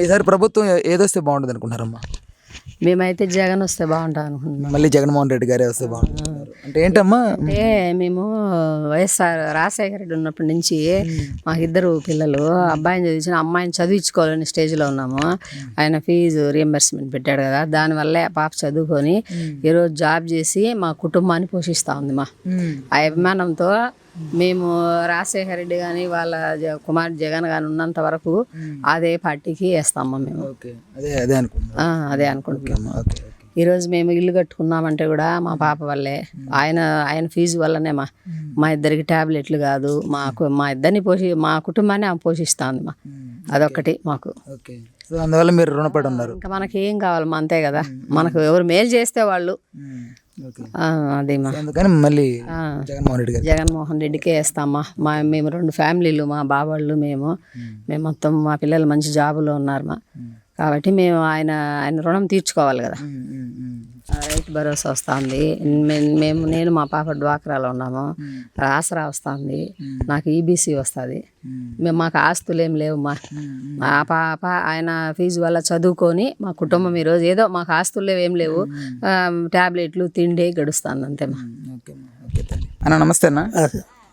ఈసారి ప్రభుత్వం ఏదొస్తే బాగుంటుంది అనుకుంటారమ్మా? మేమైతే జగన్ వస్తే బాగుంటుంది అనుకుంటున్నాం. మళ్ళీ జగన్మోహన్ రెడ్డి గారే వస్తే బాగుంటున్నారు అంటే ఏంటమ్మా? అంటే మేము వైఎస్ఆర్ రాజశేఖర రెడ్డి ఉన్నప్పటి నుంచి మాకిద్దరు పిల్లలు, అబ్బాయిని చదివించిన అమ్మాయిని చదివించుకోవాలని స్టేజ్లో ఉన్నాము. ఆయన ఫీజు రియంబర్స్మెంట్ పెట్టాడు కదా, దానివల్లే పాప చదువుకొని ఈరోజు జాబ్ చేసి మా కుటుంబాన్ని పోషిస్తూ ఉంది. ఆ అభిమానంతో మేము రాజశేఖర రెడ్డి కానీ వాళ్ళ కుమార్ జగన్ కానీ ఉన్నంత వరకు అదే పార్టీకి వేస్తామా మేము. అదే అనుకుంటున్నాము. ఈరోజు మేము ఇల్లు కట్టుకున్నామంటే కూడా మా పాప వల్లే, ఆయన ఫీజు వల్లనే మా ఇద్దరికి ట్యాబ్లెట్లు కాదు, మా ఇద్దరిని మా కుటుంబాన్ని ఆమె పోషిస్తుంది. అదొక్కటి మాకు. అందువల్ల మీరు రుణపడి ఉన్నారు. ఇంకా మనకి ఏం కావాలమ్మా, అంతే కదా. మనకు ఎవరు మేలు చేస్తే వాళ్ళు అదే మళ్ళీ జగన్మోహన్ రెడ్డికే వేస్తామా. మేము 2 ఫ్యామిలీలు, మా బాబాళ్ళు మేము మొత్తం మా పిల్లలు మంచి జాబులో ఉన్నారు కాబట్టి మేము ఆయన రుణం తీర్చుకోవాలి కదా. రైతు భరోసా వస్తుంది. నేను మా పాప డ్వాక్రాలో ఉన్నాము. ఆసరా వస్తుంది, నాకు ఈబీసీ వస్తుంది. మాకు ఆస్తులు ఏం లేవు. మా పాప ఆయన ఫీజు వల్ల చదువుకొని మా కుటుంబం ఈరోజు ఏదో మాకు ఆస్తులు ఏం లేవు, ట్యాబ్లెట్లు తిండి గడుస్తుంది అంతే. అన్న నమస్తే అన్న.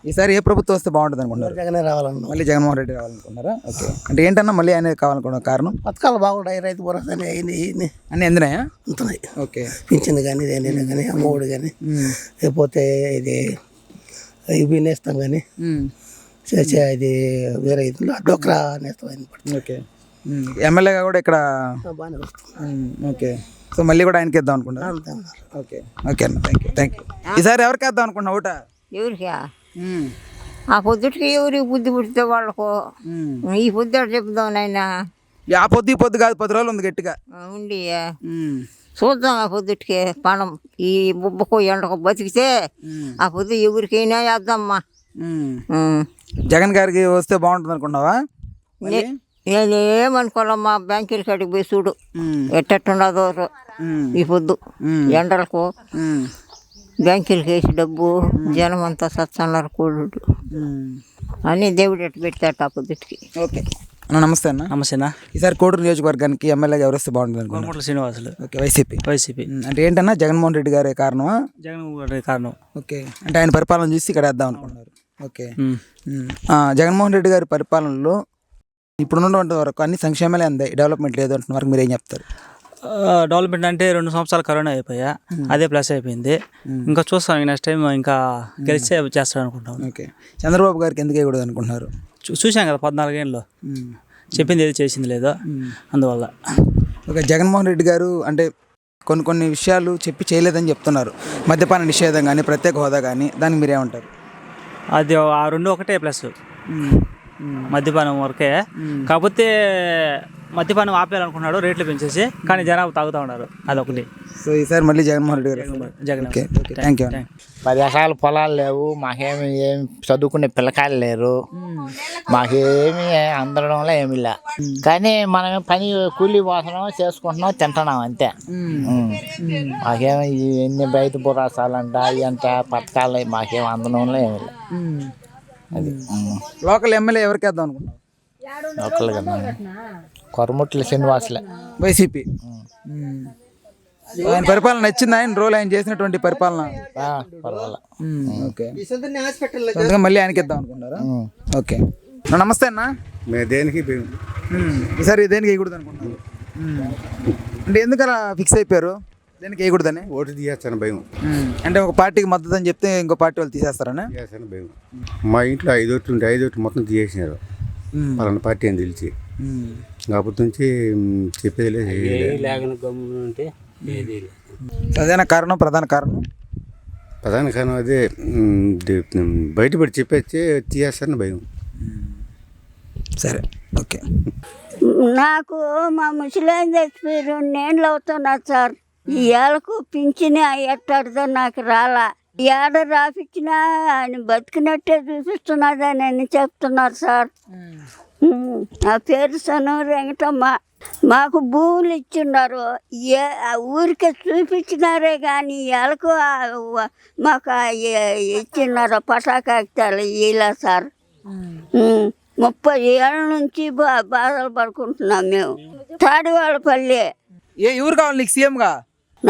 ఈసారి ఏ ప్రభుత్వం వస్తే బాగుంటుంది అనుకుంటున్నారు? జగనే రావాలన్నా. మళ్ళీ జగన్మోహన్ రెడ్డి రావాలనుకున్నారా? ఓకే. అంటే ఏంటన్నా మళ్ళీ ఆయన కావాలనుకున్న కారణం? పథకాలు బాగుంటాయి, రైతు భరోసా అన్నీ ఎందునాయా? ఉంటున్నాయి. ఓకే. పింఛన్ కానీ దేనైనా కానీ, అమ్మఒడి కానీ, లేకపోతే ఇది ఇవి నేస్తాం కానీ, ఇది వేరే ఇదిలో డోక్రా నేస్తాం. ఓకే. ఎమ్మెల్యేగా కూడా ఇక్కడ బాగానే వస్తుంది. ఓకే. సో మళ్ళీ కూడా ఆయనకి ఇద్దాం అనుకుంటున్నా. ఓకే ఓకే అన్న, థ్యాంక్ యూ. ఈసారి ఎవరికి వేద్దాం అనుకున్నా ఓట? ఎవరికా? ఆ పొద్దుటికి ఎవరికి బుద్ధి పుడితే వాళ్ళకు ఈ పొద్దు చెప్దాం నాయన. ఆ పొద్దు ఈ పొద్దు కాదు, 10 రోజులు ఉంది గట్టిగా ఉండి చూద్దాం. ఆ పొద్దుటికి పణం ఈ బుబ్బకు ఎండకు బతికితే ఆ పొద్దు ఎవరికైనా వేద్దామ్మా. జగన్ గారికి వస్తే బాగుంటుంది అనుకున్నావా? నేనేమనుకోవాలమ్మా, బ్యాంకుల కాడికి పోయి చూడు ఎట్టట్టుండదో ఈ పొద్దు ఎండలకు. బ్యాంకులకి వేసి డబ్బు జనం అంతా సత్సన్నారు కూడు అని దేవుడు ఎట్టు పెట్టాడు ఆ పొద్దుటికి. ఓకే అన్న, నమస్తే అన్న. నమస్తే అన్న. ఈసారి కోడూరు నియోజకవర్గానికి ఎమ్మెల్యేగా ఎవరు వస్తే బాగుంటుంది అనుకున్నారు? కోమటిరెడ్డి శ్రీనివాసులు. ఓకే. వైసీపీ. అంటే ఏంటన్నా జగన్మోహన్ రెడ్డి గారే కారణమా? జగన్మోహన్ రెడ్డి కారణం. ఓకే. అంటే ఆయన పరిపాలన చూసి ఇక్కడ వేద్దాం అనుకున్నారు. ఓకే. జగన్మోహన్ రెడ్డి గారి పరిపాలనలో ఇప్పుడున్నటువంటి వరకు అన్ని సంక్షేమాలే అందాయి, డెవలప్మెంట్ లేదు అంటున్న వరకు మీరు ఏం చెప్తారు? డెవలప్మెంట్ అంటే 2 సంవత్సరాలు కరోనా అయిపోయా, అదే ప్లస్ అయిపోయింది. ఇంకా చూస్తాం, నెక్స్ట్ టైం ఇంకా గెలిచే చేస్తాడు అనుకుంటాం. ఓకే. చంద్రబాబు గారికి ఎందుకు వేయకూడదు అనుకుంటున్నారు? చూసాం కదా 14 ఏళ్ళు, చెప్పింది ఏది చేసింది లేదో, అందువల్ల. ఓకే. జగన్మోహన్ రెడ్డి గారు అంటే కొన్ని విషయాలు చెప్పి చేయలేదని చెప్తున్నారు. మద్యపాన నిషేధం కానీ, ప్రత్యేక హోదా కానీ, దానికి మీరేమంటారు? అది ఆ 2 ఒకటే ప్లస్, మద్యపానం వరకే. కాకపోతే మద్యపానం ఆపేయాలనుకున్నాడు, రేట్లు పెంచేసి, కానీ జనాలు తాగుతూ ఉన్నారు, అదొకటి. సో ఈసారి మళ్ళీ జగన్మోహన్ రెడ్డి గారు. జగన్. Thank you. 10 ఎకరాల పొలాలు లేవు మాకేమి, ఏమి చదువుకునే పిల్లకాయలు లేరు, మాకేమి అందడంలో ఏమి లే. కానీ మనం పని కూలీ పోతున్నాం, చేసుకుంటున్నాం, తింటున్నాం అంతే. మాకేమి ఎన్ని రైతు భరోసాలంట అంత పథకాలు మాకేమి అందడంలో ఏమి లే. అది లోకల్ ఎమ్మెల్యే ఎవరికి వేద్దాం అనుకున్నాం? లోకల్ కదా కొరముట్ల శ్రీనివాసులే, వైసీపీ. ఆయన పరిపాలన నచ్చింది? ఆయన రోజులు ఆయన చేసినటువంటి పరిపాలన ఓకే. మళ్ళీ ఆయనకి ఇద్దాం అనుకుంటారా? ఓకే. నమస్తే అన్న. మేము దేనికి ఈసారి దేనికి వేయకూడదు అనుకుంటున్నారు? అంటే ఎందుకు అలా ఫిక్స్ అయిపోయారు, దేనికి వేయకూడదని? ఓటు తీసేస్తాను భయం. అంటే ఒక పార్టీకి మద్దతు అని చెప్తే ఇంకో పార్టీ వాళ్ళు తీసేస్తారని భయం. మా ఇంట్లో 5 ఓట్లు ఉంటే 5 ఓట్లు మొత్తం తీసేసినారు, పలానా పార్టీ అని తెలిసి. కాకపోతే నుంచి చెప్పేది లేదు. అదేనా కారణం, ప్రధాన కారణం? అదే బయటపడి చెప్పేసి తీసేస్తారని భయం. సరే, ఓకే. నాకు మా ముసలాయన చచ్చిపోయి 2 ఏళ్ళు అవుతున్నారు సార్. ఈ ఏళ్ళకు పింఛని ఎట్టాడుతో నాకు రాలా. ఏడ రాపిచ్చినా ఆయన బతికినట్టే చూపిస్తున్నదని చెప్తున్నారు సార్. నా పేరు సను వెంకటమ్మ. మాకు భూములు ఇచ్చిన్నారు, ఊరికే చూపించినారే కానీ ఎలకు మాకు ఇచ్చినారు పటాకాయలు ఇలా సార్. 30 ఏళ్ళ నుంచి బాధలు పడుకుంటున్నాం మేము. తాడివాళ్ళపల్లి. ఎవరు కావాలి నీకు సీఎంగా?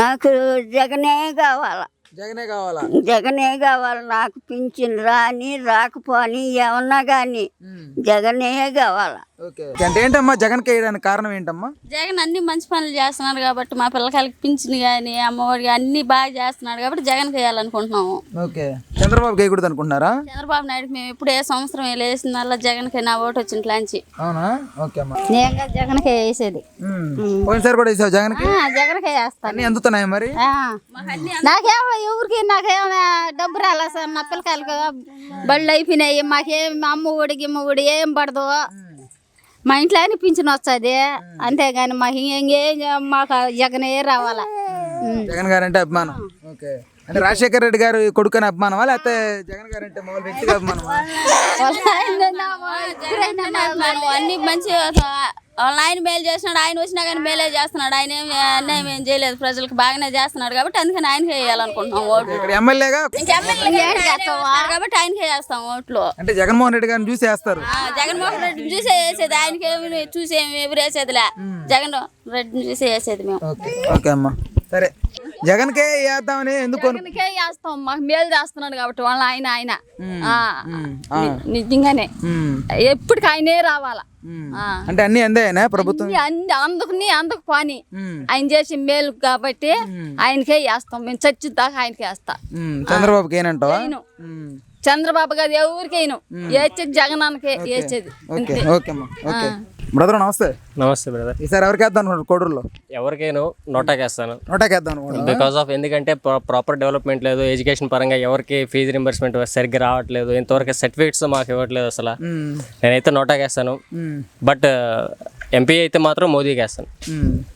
నాకు జగనే కావాలా, జగనే కావాలా? జగనే కావాలి నాకు. పింఛన్ రాని రాకపోని ఏమన్నా కానీ జగనే కావాలా. ఓకే. అంటే ఏంటమ్మా జగన్ వేయడానికి కారణం ఏంటమ్మా? జగన్ అన్ని మంచి పనులు చేస్తున్నాడు కాబట్టి మా పిల్లకాయలకి పింఛన్ కానీ అమ్మఒడి అన్ని బాగా చేస్తున్నాడు కాబట్టి జగన్ వేయాలనుకుంటున్నాము. ఓకే. చంద్రబాబు వేయకూడదు అనుకుంటున్నారా? చంద్రబాబు నాయుడుకి మేము ఇప్పుడు ఏ సంవత్సరం వేసిందల్లా జగన్కి నా ఓటు వచ్చిన లాంచి. అవునా? ఓకే అమ్మా. నేను జగన్కే వేసేది. పోయినసారి కూడా వేసావు జగన్కి? జగన్కే వేస్తాను. అన్ని అందుతున్నాయి మరి? నాకేమో ఎవరికి నాకేమో డబ్బు రాలే సార్. నా పిల్లకాయలకి బళ్ళు అయిపోయినాయి. మాకేం అమ్మ ఒడి గిమ్మ ఒడి ఏం పడదు. మా ఇంట్లో అని పింఛన్ వస్తుంది అంతేగాని మాకు ఇంకేం మాకు జగనే రావాలా. జగన్ గారు అంటే అభిమానం. ఓకే. అంటే రాజశేఖర రెడ్డి గారు కొడుకుని అభిమానమా లేకపోతే జగన్ గారు అంటే మామూలు వ్యక్తిగా అభిమానమా? అన్ని మంచి వాళ్ళ ఆయన మేలు చేస్తున్నాడు. ఆయన వచ్చినా కానీ మేలే చేస్తున్నాడు. ఆయన అన్యాయం ఏం చేయలేదు, ప్రజలకు బాగానే చేస్తున్నాడు కాబట్టి అందుకని ఆయనకే వేయాలనుకుంటున్నాం ఓట్లు. ఇక్కడ ఎమ్మెల్యేగా కాబట్టి ఆయనకే చేస్తాం ఓట్లు. అంటే జగన్మోహన్ రెడ్డి గారిని చూసి వేస్తారు? జగన్మోహన్ రెడ్డి చూసే వేసేది. ఆయనకేమి చూసి ఎవరు వేసేదిలే, జగన్ రెడ్డిని చూసే వేసేది మేము. ఓకే అమ్మా. సరే, జగన్కే వేద్దామని ఎందుకు? జగన్కే వేస్తాం, మాకు మేలు చేస్తున్నాడు కాబట్టి వాళ్ళ ఆయన నిజంగానే ఎప్పటికి ఆయనే రావాలా. అంటే అన్ని అందేనా ప్రభుత్వం? అందుకు పని ఆయన చేసి మేలు కాబట్టి ఆయనకే వేస్తాం మేము. చచ్చి దాకా ఆయనకే వేస్తా. చంద్రబాబుకి ఏనంటావా? చంద్రబాబు గారు ఎవరికైనా వేసేది, జగన్ అన్నకే వేసేది. ఓకే అమ్మా. ఓకే బ్రదర్, నమస్తే. నమస్తే బ్రదర్. ఈసారి ఎవరికి వేద్దాం అనుకుంటున్నారు కోడూరులో? ఎవరికైనా నోటాకేస్తాను. నోటాకేద్దాం అనుకుంటున్నా. బికాస్ ఆఫ్ ఎందుకంటే ప్రాపర్ డెవలప్మెంట్ లేదు, ఎడ్యుకేషన్ పరంగా ఎవరికి ఫీజు రింబర్స్మెంట్ సరిగ్గా రావట్లేదు, ఇంతవరకు సర్టిఫికేట్స్ మాకు ఇవ్వట్లేదు అసలు. నేనైతే నోటాకేస్తాను, బట్ ఎంపీ అయితే మాత్రం మోదీకి వేస్తాను.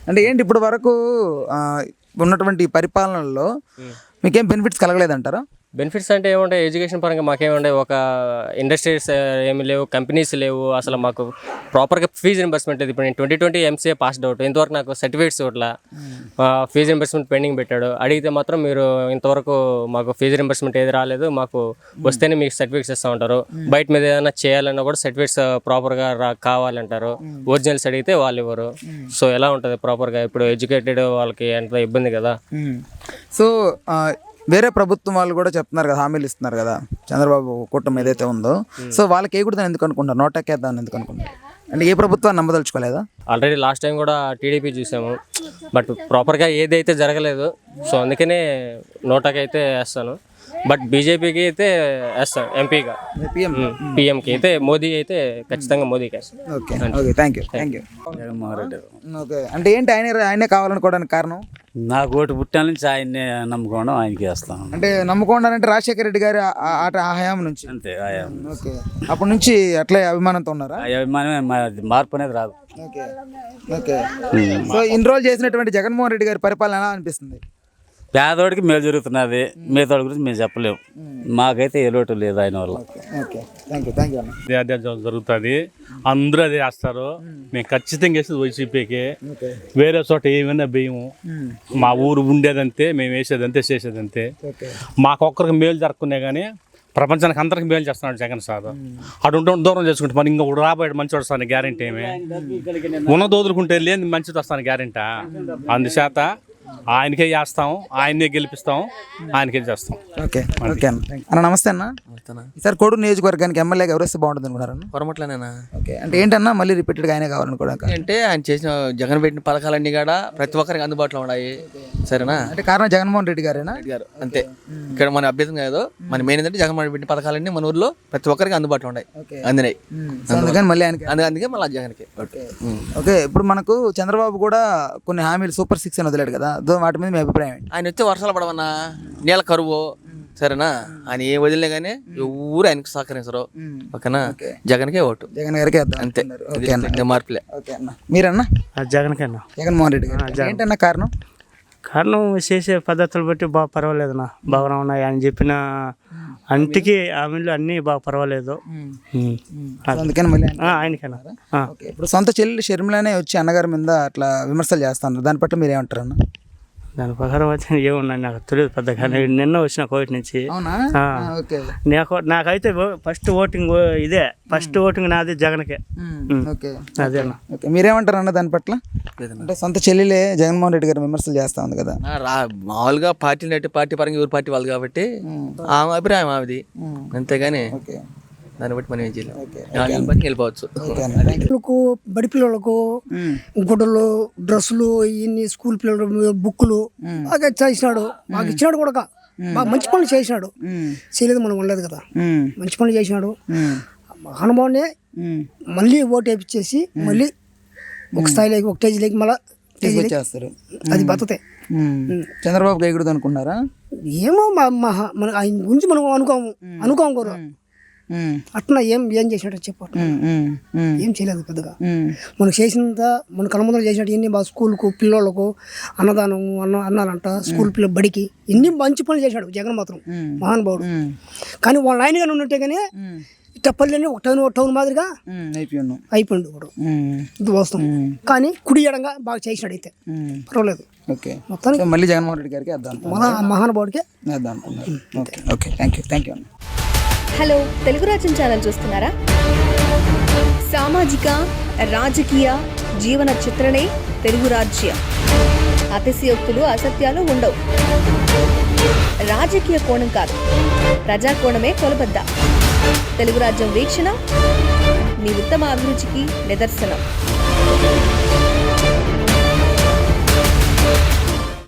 అంటే ఏంటి ఇప్పుడు వరకు ఉన్నటువంటి పరిపాలనలో మీకేం బెనిఫిట్స్ కలగలేదంటారా? బెనిఫిట్స్ అంటే ఏముంటాయి, ఎడ్యుకేషన్ పరంగా మాకేముంటాయి, ఒక ఇండస్ట్రీస్ ఏమి లేవు, కంపెనీస్ లేవు, అసలు మాకు ప్రాపర్గా ఫీజు రింబర్స్మెంట్ లేదు. ఇప్పుడు నేను 2020 ఎంసీఏ పాస్డ్ అవుట్, ఇంతవరకు నాకు సర్టిఫికేట్స్ ఇవ్వట్లా. ఫీజు రింబర్స్మెంట్ పెండింగ్ పెట్టాడు. అడిగితే మాత్రం మీరు ఇంతవరకు మాకు ఫీజు రింబర్స్మెంట్ ఏది రాలేదు, మాకు వస్తేనే మీకు సర్టిఫికేట్స్ ఇస్తూ ఉంటారు. బయట మీద ఏదైనా చేయాలన్నా కూడా సర్టిఫికేట్స్ ప్రాపర్గా కావాలంటారు. ఒరిజినల్స్ అడిగితే వాళ్ళు ఇవ్వరు. సో ఎలా ఉంటుంది ప్రాపర్గా? ఇప్పుడు ఎడ్యుకేటెడ్ వాళ్ళకి ఎంత ఇబ్బంది కదా. సో వేరే ప్రభుత్వం వాళ్ళు కూడా చెప్తున్నారు కదా, హామీలు ఇస్తున్నారు కదా చంద్రబాబు కూటమి ఏదైతే ఉందో. సో వాళ్ళకి వేయకూడదని ఎందుకు అనుకుంటారు? నోటాకేద్దామని ఎందుకు అనుకుంటారు? అంటే ఏ ప్రభుత్వాన్ని నమ్మదలుచుకోలేదా? ఆల్రెడీ లాస్ట్ టైం కూడా టీడీపీ చూసాము, బట్ ప్రాపర్గా ఏదైతే జరగలేదు. సో అందుకనే నోటాకైతే వేస్తాను. బట్ బీజేపీకి అయితే వేస్తాను ఎంపీగా. పిఎంకి అయితే మోదీ అయితే ఖచ్చితంగా మోదీకి వేస్తాను. Okay okay, thank you. Jaganmohan Reddy. Okay. అంటే ఏంటి ఆయనే కావాలనుకోవడానికి కారణం? నాకు ఓటు పుట్టిన నుంచి ఆయన్నే నమ్ముకోవడం, ఆయనకి వేస్తాను. అంటే నమ్ముకోవడానికి రాజశేఖర రెడ్డి గారి ఆ హయాం నుంచి? అంతే. ఓకే. అప్పటి నుంచి అట్లే అభిమానంతో ఉన్నారా? అభిమానమే, మార్పు అనేది రాదు. Okay okay. సో ఇన్ని రోజులు చేసినటువంటి జగన్మోహన్ రెడ్డి గారి పరిపాలన ఎలా అనిపిస్తుంది? పేదోడికి మేలు జరుగుతున్నది, మిగతా గురించి మేము చెప్పలేము. మాకైతే ఏ లోటు లేదు ఆయన వల్ల. ఓకే, థ్యాంక్ యూ అన్న. అదే జరుగుతుంది, అందరూ అదే వేస్తారు. మేము ఖచ్చితంగా వేసేది వైసీపీకి. వేరే చోట ఏమైనా భయము. మా ఊరు ఉండేదంతే, మేము వేసేదంతే, చేసేదంతే. మాకొక్కరికి మేలు జరుపుకునే కానీ ప్రపంచానికి అందరికి మేలు చేస్తున్నాడు జగన్ సార్. అటు దూరం చేసుకుంటే మరి ఇంకొకటి రాబోయే మంచి వస్తాను గ్యారెంటీ ఏమి. ఉన్నది వదులుకుంటే లేని మంచిది వస్తాను గ్యారెంటీ. అందుచేత ఆయనకే చేస్తాం, ఆయన్నే గెలిపిస్తాం, ఆయనకే చేస్తాం. ఓకే ఓకే అన్న. నమస్తే అన్న. ఈసారి కోడూరు నియోజకవర్గానికి ఎమ్మెల్యేగా ఎవరు వస్తే బాగుంటుంది అనుకున్నారన్న? కొరమట్లనేనా. ఓకే. అంటే ఏంటన్నా మళ్ళీ రిపీటెడ్గా ఆయనే కావాలనుకోవడానికి? అంటే ఆయన చేసిన జగన్ పెట్టిన పథకాలన్నీ కూడా ప్రతి ఒక్కరికి అందుబాటులో ఉన్నాయి. సరేనా? అంటే కారణం జగన్మోహన్ రెడ్డి గారేనా? గారు అంతే. ఇక్కడ మన అభ్యర్థం కాదు, మన మెయిన్ ఏంటంటే జగన్మోహన్ పెట్టిన పథకాలన్నీ మన ఊర్లో ప్రతి ఒక్కరికి అందుబాటులో ఉన్నాయి, అందినాయి. అందుకని మళ్ళీ అందుకే మళ్ళీ జగన్కి. ఓకే. ఇప్పుడు మనకు చంద్రబాబు కూడా కొన్ని హామీలు సూపర్ 6 అని వదిలేడు కదా, వాటి మీద మీ అభిప్రాయం ఏంటి? ఆయన వచ్చే వర్షాలు పడవన్నా, నీళ్ళ కరువు, సరేనా? ఆయన ఏ వదిలినా కానీ ఎవరు ఆయనకు సహకరించరు. ఓకేనా? జగన్కే ఓటు, జగన్ గారికి అంతే. మార్పులే. ఓకే అన్న. మీరన్నా? జగన్కన్నా. జగన్మోహన్ రెడ్డి గారు ఏంటన్నా కారణం? కారణం చేసే పద్ధతులు బట్టి బాగా పర్వాలేదన్నా, బాగానే ఉన్నాయి. ఆయన చెప్పిన అంటికి హామీలు అన్నీ బాగా పర్వాలేదు. అందుకని మళ్ళీ ఆయనకన్నా. ఇప్పుడు సొంత చెల్లి షర్మిలానే వచ్చి అన్నగారి మీద అట్లా విమర్శలు చేస్తున్నారు, దాని పట్ల మీరు ఏమంటారు అన్న? దాని ప్రకారం అయితే ఏమున్నాయి నాకు తెలియదు పెద్దగా. నిన్న వచ్చిన కోవిడ్ నుంచి. అవునా? ఓకే. నాకైతే ఫస్ట్ ఓటింగ్ ఇదే, ఫస్ట్ ఓటింగ్ నాది జగన్కే. ఓకే. అదేనా. ఓకే, మీరేమంటారు అన్న దాని పట్ల? అంటే సొంత చెల్లెలే జగన్మోహన్ రెడ్డి గారు విమర్శలు చేస్తా ఉంది కదా. మామూలుగా పార్టీని అంటే పార్టీ పరంగా ఎవరు పార్టీ వాళ్ళు కాబట్టి ఆమె అభిప్రాయం ఆమెది, అంతేగాని దాన్ని బట్టి మనం ఏం చేయలేము, వెళ్ళిపోవచ్చు. పిల్లలకు బడి పిల్లలకు గుడ్డలు, డ్రెస్సులు, ఇన్ని స్కూల్ పిల్లలు బుక్కులు బాగా చేసినాడు. మాకు ఇచ్చినాడు కూడా బాగా మంచి పనులు చేసినాడు. చేయలేదు మనం ఉండలేదు కదా, మంచి పనులు చేసినాడు. మహానుభావునే మళ్ళీ ఓటు వేయించేసి మళ్ళీ ఒక స్థాయిలోకి, ఒక స్టేజ్లోకి మళ్ళీ చేస్తారు. అది బతుతే. చంద్రబాబు వేయకూడదు అనుకున్నారా? ఏమో మన ఆయన గురించి మనం అనుకోము కూడా. అట్లా ఏం చేసినట్టు చెప్పు. ఏం చేయలేదు పెద్దగా. మనకు చేసినంత మన కళ్ళ ముందర చేసినట్టు ఎన్ని బాగా స్కూల్కు పిల్లలకు అన్నదానం అన్నారంట, స్కూల్ పిల్లల బడికి ఎన్ని మంచి పనులు చేశాడు జగన్ మాత్రం, మహానుభావుడు. కానీ వాళ్ళ ఆయనగానే ఉన్నట్టే కానీ పల్లెని ఒక టౌన్ మాదిరిగా అయిపోయింది కూడా. ఇది వాస్తవం. కానీ కుడి ఎడంగా బాగా చేసినాడు అయితే పర్వాలేదు. మొత్తానికి మళ్ళీ జగన్మోహన్ రెడ్డి గారికి వేద్దాం, మహానుభావుడికి వేద్దాం. Okay, thank you. Hello, Telugu రాజ్యం ఛానల్ చూస్తున్నారా? సామాజిక, రాజకీయ, జీవన చిత్రణే తెలుగు రాజ్యం. అతిశయోక్తులు, అసత్యాలు ఉండవు. రాజకీయ కోణం కాదు, ప్రజా కోణమే కొలబద్ద. తెలుగు రాజ్యం వీక్షణ మీ ఉత్తమ అభిరుచికి నిదర్శనం.